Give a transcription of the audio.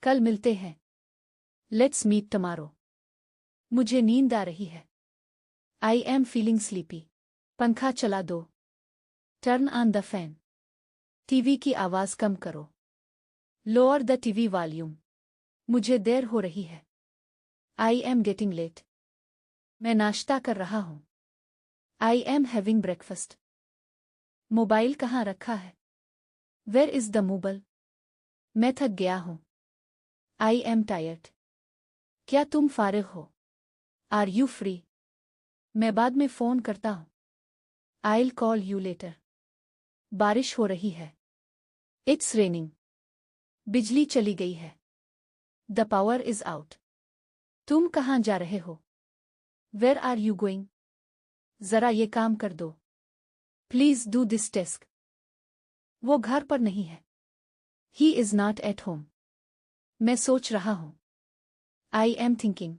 कल मिलते हैं। Let's meet tomorrow. मुझे नींद आ रही है। I am feeling sleepy. पंखा चला दो। Turn on the fan. TV की आवाज़ कम करो। Lower the TV volume. मुझे देर हो रही है। I am getting late. मैं नाश्ता कर रहा हूँ। I am having breakfast. Mobile कहाँ रखा है? Where is the mobile? मैं थक गया हूँ। I am tired. क्या तुम फारिग हो? Are you free? मैं बाद में फ़ोन करता हूँ। I'll call you later. बारिश हो रही है। It's raining. बिजली चली गई है। The power is out. तुम कहाँ जा रहे हो? Where are you going? जरा ये काम कर दो। Please do this task. वो घर पर नहीं है। He is not at home. मैं सोच रहा हूँ। I am thinking.